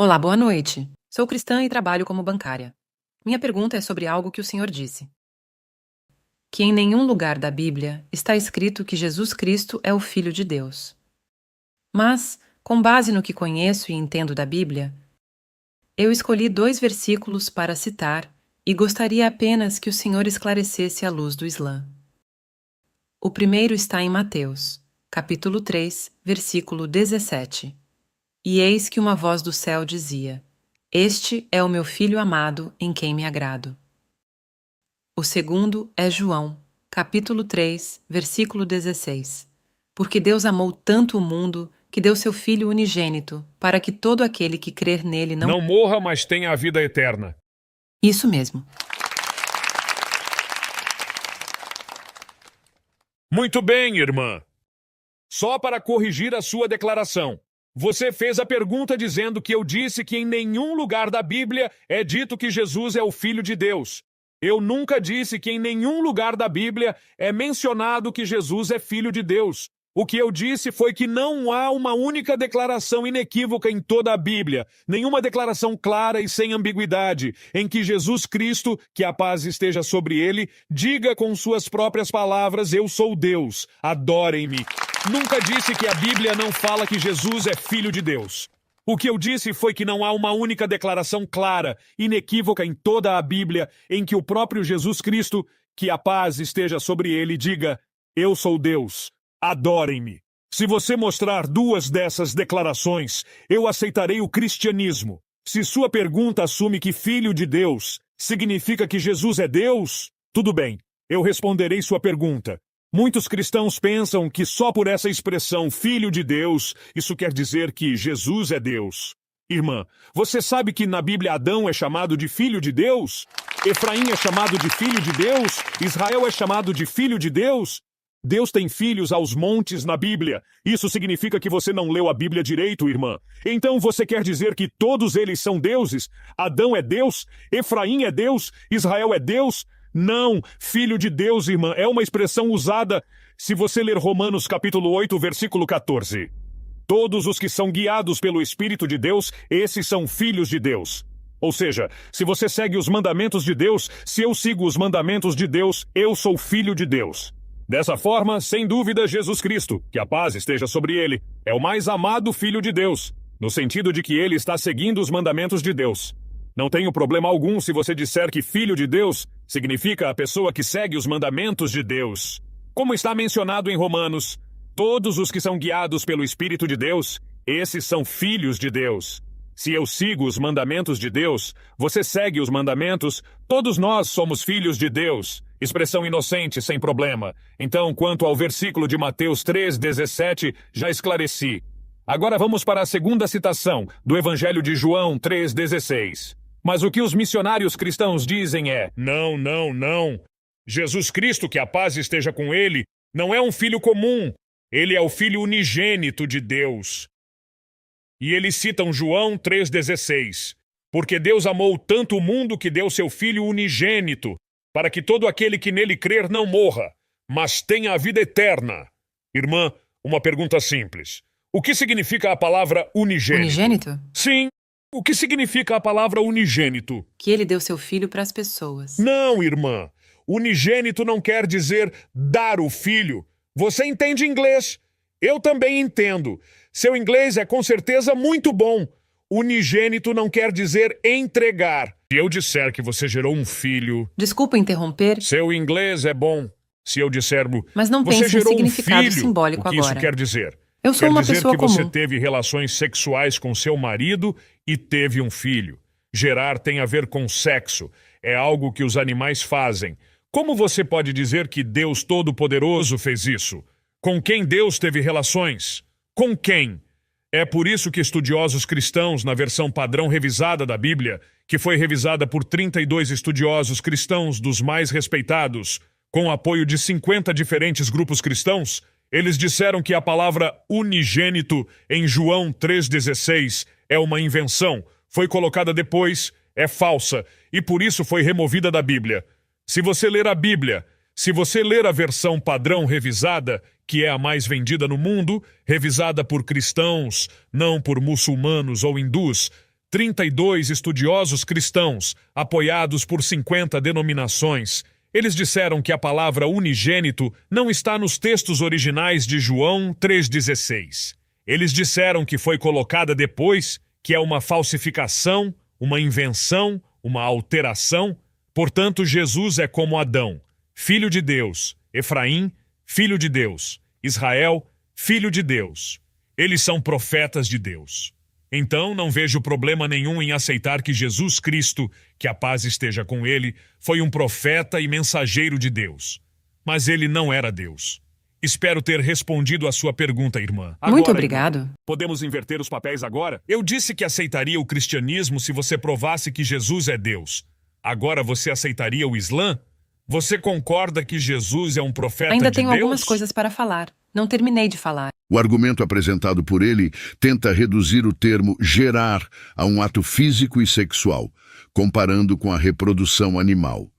Olá, boa noite. Sou cristã e trabalho como bancária. Minha pergunta é sobre algo que o Senhor disse. Que em nenhum lugar da Bíblia está escrito que Jesus Cristo é o Filho de Deus. Mas, com base no que conheço e entendo da Bíblia, eu escolhi 2 versículos para citar e gostaria apenas que o Senhor esclarecesse à luz do Islã. O primeiro está em Mateus, capítulo 3, versículo 17. E eis que uma voz do céu dizia: Este é o meu Filho amado, em quem me agrado. O segundo é João, capítulo 3, versículo 16. Porque Deus amou tanto o mundo que deu seu Filho unigênito, para que todo aquele que crer nele não morra, mas tenha a vida eterna. Isso mesmo. Muito bem, irmã. Só para corrigir a sua declaração. Você fez a pergunta dizendo que eu disse que em nenhum lugar da Bíblia é dito que Jesus é o Filho de Deus. Eu nunca disse que em nenhum lugar da Bíblia é mencionado que Jesus é Filho de Deus. O que eu disse foi que não há uma única declaração inequívoca em toda a Bíblia, nenhuma declaração clara e sem ambiguidade, em que Jesus Cristo, que a paz esteja sobre ele, diga com suas próprias palavras: Eu sou Deus, adorem-me. Nunca disse que a Bíblia não fala que Jesus é Filho de Deus. O que eu disse foi que não há uma única declaração clara, inequívoca em toda a Bíblia, em que o próprio Jesus Cristo, que a paz esteja sobre ele, diga: Eu sou Deus, adorem-me. Se você mostrar 2 dessas declarações, eu aceitarei o cristianismo. Se sua pergunta assume que Filho de Deus significa que Jesus é Deus, tudo bem, eu responderei sua pergunta. Muitos cristãos pensam que só por essa expressão Filho de Deus, isso quer dizer que Jesus é Deus. Irmã, você sabe que na Bíblia Adão é chamado de Filho de Deus? Efraim é chamado de Filho de Deus? Israel é chamado de Filho de Deus? Deus tem filhos aos montes na Bíblia. Isso significa que você não leu a Bíblia direito, irmã. Então você quer dizer que todos eles são deuses? Adão é Deus? Efraim é Deus? Israel é Deus? Não, Filho de Deus, irmã, é uma expressão usada se você ler Romanos capítulo 8, versículo 14. Todos os que são guiados pelo Espírito de Deus, esses são filhos de Deus. Ou seja, se você segue os mandamentos de Deus, se eu sigo os mandamentos de Deus, eu sou filho de Deus. Dessa forma, sem dúvida, Jesus Cristo, que a paz esteja sobre ele, é o mais amado Filho de Deus, no sentido de que ele está seguindo os mandamentos de Deus. Não tenho problema algum se você disser que Filho de Deus significa a pessoa que segue os mandamentos de Deus. Como está mencionado em Romanos, todos os que são guiados pelo Espírito de Deus, esses são filhos de Deus. Se eu sigo os mandamentos de Deus, você segue os mandamentos, todos nós somos filhos de Deus. Expressão inocente, sem problema. Então, quanto ao versículo de Mateus 3,17, já esclareci. Agora vamos para a segunda citação, do Evangelho de João 3,16. Mas o que os missionários cristãos dizem é: não, não, não. Jesus Cristo, que a paz esteja com ele, não é um filho comum. Ele é o filho unigênito de Deus. E eles citam João 3,16. Porque Deus amou tanto o mundo que deu seu filho unigênito, para que todo aquele que nele crer não morra, mas tenha a vida eterna. Irmã, uma pergunta simples. O que significa a palavra unigênito? Unigênito? Sim. O que significa a palavra unigênito? Que ele deu seu filho para as pessoas. Não, irmã. Unigênito não quer dizer dar o filho. Você entende inglês? Eu também entendo. Seu inglês é com certeza muito bom. Unigênito não quer dizer entregar. Se eu disser que você gerou um filho... Desculpa interromper. Seu inglês é bom. Se eu disser... Mas não você pense em gerou significado um filho, simbólico o que agora. isso quer dizer? Eu sou uma Quer dizer pessoa que você comum. teve relações sexuais com seu marido e teve um filho. Gerar tem a ver com sexo. É algo que os animais fazem. Como você pode dizer que Deus Todo-Poderoso fez isso? Com quem Deus teve relações? Com quem? É por isso que estudiosos cristãos, na versão padrão revisada da Bíblia, que foi revisada por 32 estudiosos cristãos dos mais respeitados, com apoio de 50 diferentes grupos cristãos, eles disseram que a palavra unigênito em João 3,16 é uma invenção, foi colocada depois, é falsa, e por isso foi removida da Bíblia. Se você ler a Bíblia, se você ler a versão padrão revisada, que é a mais vendida no mundo, revisada por cristãos, não por muçulmanos ou hindus, 32 estudiosos cristãos, apoiados por 50 denominações, eles disseram que a palavra unigênito não está nos textos originais de João 3,16. Eles disseram que foi colocada depois, que é uma falsificação, uma invenção, uma alteração. Portanto, Jesus é como Adão, filho de Deus, Efraim, filho de Deus, Israel, filho de Deus. Eles são profetas de Deus. Então, não vejo problema nenhum em aceitar que Jesus Cristo, que a paz esteja com ele, foi um profeta e mensageiro de Deus. Mas ele não era Deus. Espero ter respondido a sua pergunta, irmã. Muito obrigado. Irmã, podemos inverter os papéis agora? Eu disse que aceitaria o cristianismo se você provasse que Jesus é Deus. Agora você aceitaria o Islã? Você concorda que Jesus é um profeta Ainda de tenho Deus? algumas coisas para falar. Não terminei de falar. O argumento apresentado por ele tenta reduzir o termo gerar a um ato físico e sexual, comparando com a reprodução animal.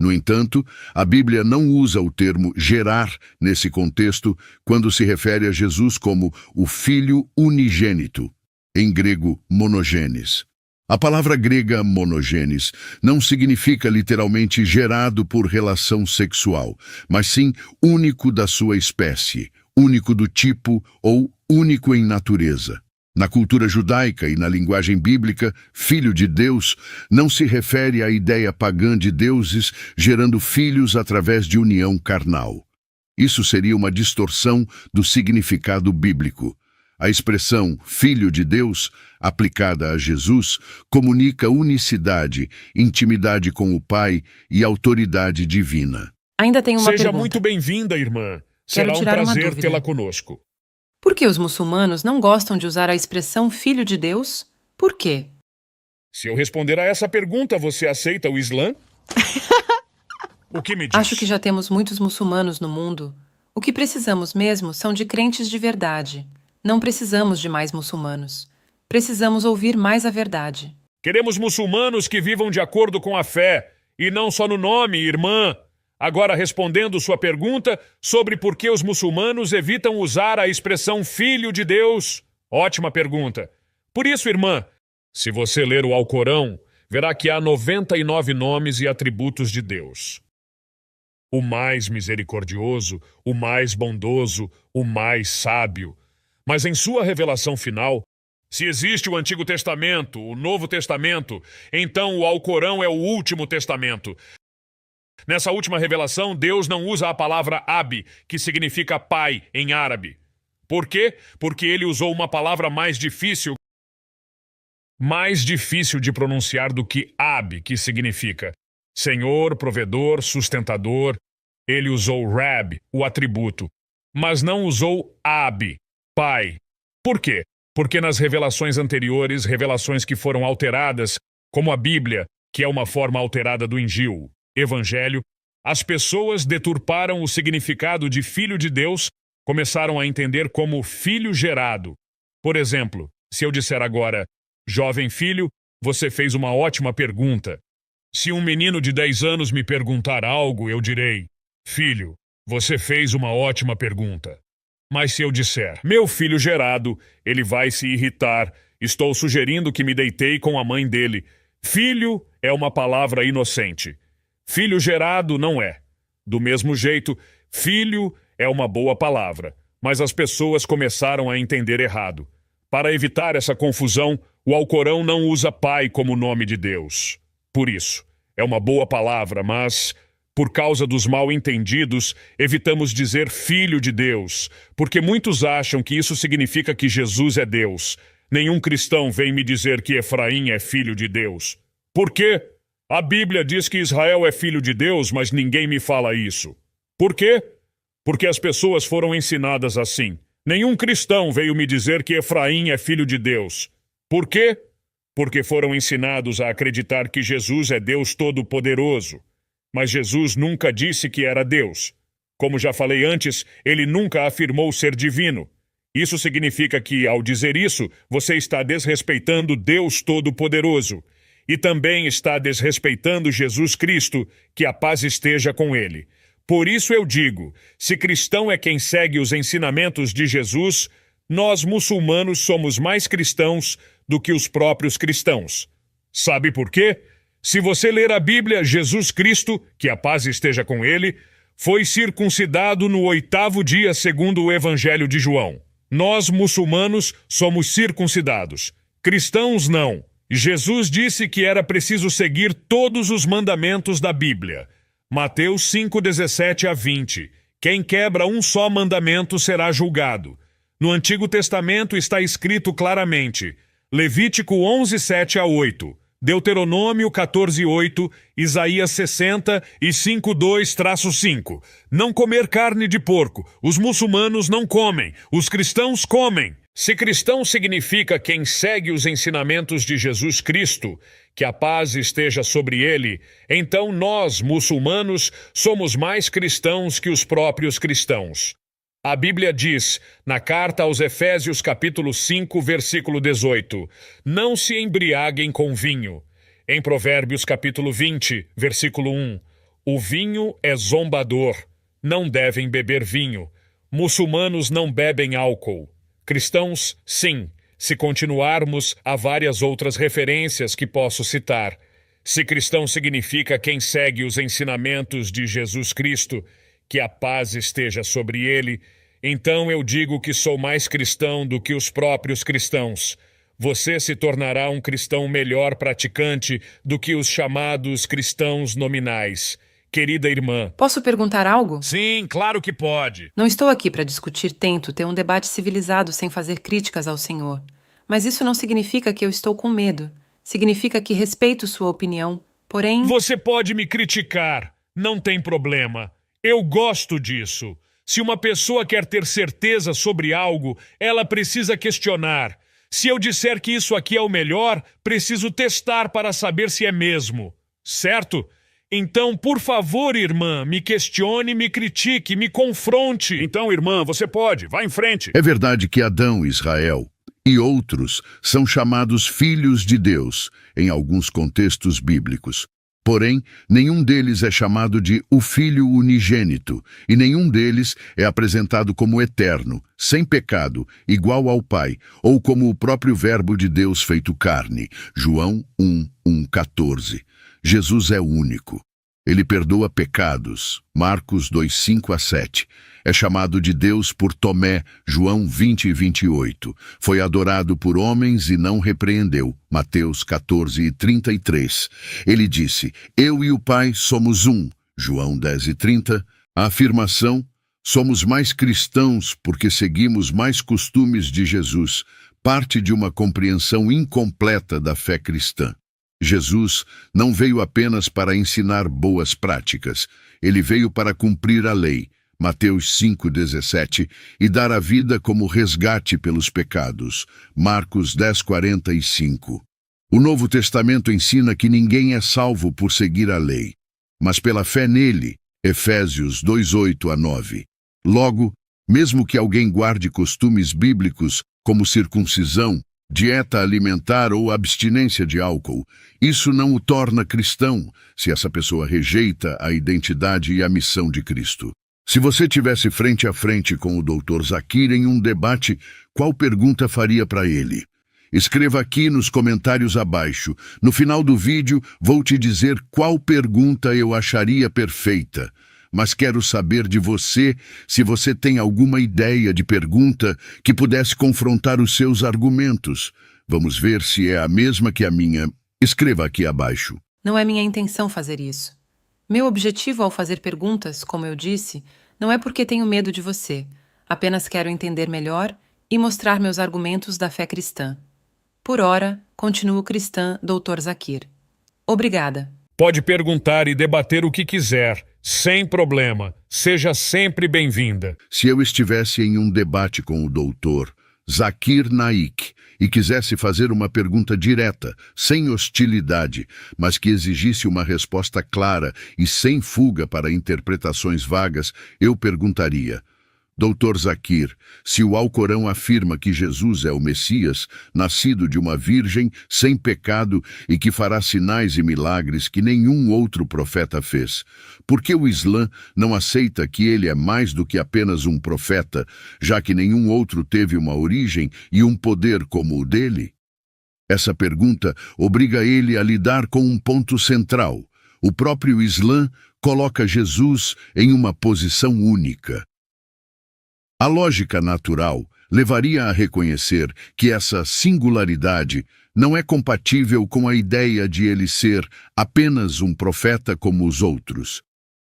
No entanto, a Bíblia não usa o termo gerar nesse contexto quando se refere a Jesus como o Filho unigênito, em grego monogenes. A palavra grega monogenes não significa literalmente gerado por relação sexual, mas sim único da sua espécie, único do tipo ou único em natureza. Na cultura judaica e na linguagem bíblica, filho de Deus não se refere à ideia pagã de deuses gerando filhos através de união carnal. Isso seria uma distorção do significado bíblico. A expressão filho de Deus, aplicada a Jesus, comunica unicidade, intimidade com o Pai e autoridade divina. Ainda tenho uma Seja pergunta. muito bem-vinda, irmã. Será Quero um tirar uma prazer dúvida. tê-la conosco. Por que os muçulmanos não gostam de usar a expressão filho de Deus? Por quê? Se eu responder a essa pergunta, você aceita o Islã? O que me diz? Acho que já temos muitos muçulmanos no mundo. O que precisamos mesmo são de crentes de verdade. Não precisamos de mais muçulmanos. Precisamos ouvir mais a verdade. Queremos muçulmanos que vivam de acordo com a fé, e não só no nome, irmã. Agora, respondendo sua pergunta sobre por que os muçulmanos evitam usar a expressão filho de Deus. Ótima pergunta. Por isso, irmã, se você ler o Alcorão, verá que há 99 nomes e atributos de Deus. O mais misericordioso, o mais bondoso, o mais sábio. Mas em sua revelação final, se existe o Antigo Testamento, o Novo Testamento, então o Alcorão é o Último Testamento. Nessa última revelação, Deus não usa a palavra Abi, que significa pai em árabe. Por quê? Porque ele usou uma palavra mais difícil de pronunciar do que Ab, que significa Senhor, provedor, sustentador. Ele usou Rab, o atributo, mas não usou Ab, pai. Por quê? Porque nas revelações anteriores, revelações que foram alteradas, como a Bíblia, que é uma forma alterada do Injil, Evangelho, as pessoas deturparam o significado de filho de Deus, começaram a entender como filho gerado. Por exemplo, se eu disser agora, jovem filho, você fez uma ótima pergunta. Se um menino de 10 anos me perguntar algo, eu direi, filho, você fez uma ótima pergunta. Mas se eu disser, meu filho gerado, ele vai se irritar. Estou sugerindo que me deitei com a mãe dele. Filho é uma palavra inocente. Filho gerado não é. Do mesmo jeito, filho é uma boa palavra, mas as pessoas começaram a entender errado. Para evitar essa confusão, o Alcorão não usa pai como nome de Deus. Por isso, é uma boa palavra, mas, por causa dos mal-entendidos, evitamos dizer filho de Deus, porque muitos acham que isso significa que Jesus é Deus. Nenhum cristão vem me dizer que Efraim é filho de Deus. Por quê? A Bíblia diz que Israel é filho de Deus, mas ninguém me fala isso. Por quê? Porque as pessoas foram ensinadas assim. Nenhum cristão veio me dizer que Efraim é filho de Deus. Por quê? Porque foram ensinados a acreditar que Jesus é Deus Todo-Poderoso. Mas Jesus nunca disse que era Deus. Como já falei antes, ele nunca afirmou ser divino. Isso significa que, ao dizer isso, você está desrespeitando Deus Todo-Poderoso. E também está desrespeitando Jesus Cristo, que a paz esteja com ele. Por isso eu digo, se cristão é quem segue os ensinamentos de Jesus, nós muçulmanos somos mais cristãos do que os próprios cristãos. Sabe por quê? Se você ler a Bíblia, Jesus Cristo, que a paz esteja com ele, foi circuncidado no 8º dia segundo o Evangelho de João. Nós, muçulmanos, somos circuncidados. Cristãos não. Jesus disse que era preciso seguir todos os mandamentos da Bíblia. Mateus 5:17-20. Quem quebra um só mandamento será julgado. No Antigo Testamento está escrito claramente, Levítico 11:7-8, Deuteronômio 14:8, Isaías 60 e 5:2-5. Não comer carne de porco. Os muçulmanos não comem. Os cristãos comem. Se cristão significa quem segue os ensinamentos de Jesus Cristo, que a paz esteja sobre ele, então nós, muçulmanos, somos mais cristãos que os próprios cristãos. A Bíblia diz, na carta aos Efésios capítulo 5, versículo 18, não se embriaguem com vinho. Em Provérbios capítulo 20, versículo 1, o vinho é zombador, não devem beber vinho. Muçulmanos não bebem álcool. Cristãos, sim. Se continuarmos, há várias outras referências que posso citar. Se cristão significa quem segue os ensinamentos de Jesus Cristo, que a paz esteja sobre ele, então eu digo que sou mais cristão do que os próprios cristãos. Você se tornará um cristão melhor praticante do que os chamados cristãos nominais. Querida irmã. Posso perguntar algo? Sim, claro que pode. Não estou aqui para discutir, tento ter um debate civilizado sem fazer críticas ao Senhor. Mas isso não significa que eu estou com medo. Significa que respeito sua opinião, porém... Você pode me criticar, não tem problema. Eu gosto disso. Se uma pessoa quer ter certeza sobre algo, ela precisa questionar. Se eu disser que isso aqui é o melhor, preciso testar para saber se é mesmo. Certo? Então, por favor, irmã, me questione, me critique, me confronte. Então, irmã, você pode. Vá em frente. É verdade que Adão, Israel e outros são chamados filhos de Deus em alguns contextos bíblicos. Porém, nenhum deles é chamado de o Filho unigênito, e nenhum deles é apresentado como eterno, sem pecado, igual ao Pai, ou como o próprio Verbo de Deus feito carne. João 1:14. Jesus é único. Ele perdoa pecados. Marcos 2:5-7. É chamado de Deus por Tomé. João 20:28. Foi adorado por homens e não repreendeu. Mateus 14:33. Ele disse, eu e o Pai somos um. João 10:30. A afirmação, somos mais cristãos porque seguimos mais costumes de Jesus, parte de uma compreensão incompleta da fé cristã. Jesus não veio apenas para ensinar boas práticas, ele veio para cumprir a lei, Mateus 5:17, e dar a vida como resgate pelos pecados, Marcos 10:45. O Novo Testamento ensina que ninguém é salvo por seguir a lei, mas pela fé nele, Efésios 2:8-9. Logo, mesmo que alguém guarde costumes bíblicos como circuncisão, dieta alimentar ou abstinência de álcool, isso não o torna cristão se essa pessoa rejeita a identidade e a missão de Cristo. Se você tivesse frente a frente com o Dr. Zakir em um debate, qual pergunta faria para ele? Escreva aqui nos comentários abaixo. No final do vídeo, vou te dizer qual pergunta eu acharia perfeita. Mas quero saber de você se você tem alguma ideia de pergunta que pudesse confrontar os seus argumentos. Vamos ver se é a mesma que a minha. Escreva aqui abaixo. Não é minha intenção fazer isso. Meu objetivo ao fazer perguntas, como eu disse, não é porque tenho medo de você. Apenas quero entender melhor e mostrar meus argumentos da fé cristã. Por ora, continuo cristã, Dr. Zakir. Obrigada. Pode perguntar e debater o que quiser, sem problema. Seja sempre bem-vinda. Se eu estivesse em um debate com o Dr. Zakir Naik e quisesse fazer uma pergunta direta, sem hostilidade, mas que exigisse uma resposta clara e sem fuga para interpretações vagas, eu perguntaria: Dr. Zakir, se o Alcorão afirma que Jesus é o Messias, nascido de uma virgem, sem pecado e que fará sinais e milagres que nenhum outro profeta fez, por que o Islã não aceita que ele é mais do que apenas um profeta, já que nenhum outro teve uma origem e um poder como o dele? Essa pergunta obriga ele a lidar com um ponto central. O próprio Islã coloca Jesus em uma posição única. A lógica natural levaria a reconhecer que essa singularidade não é compatível com a ideia de ele ser apenas um profeta como os outros.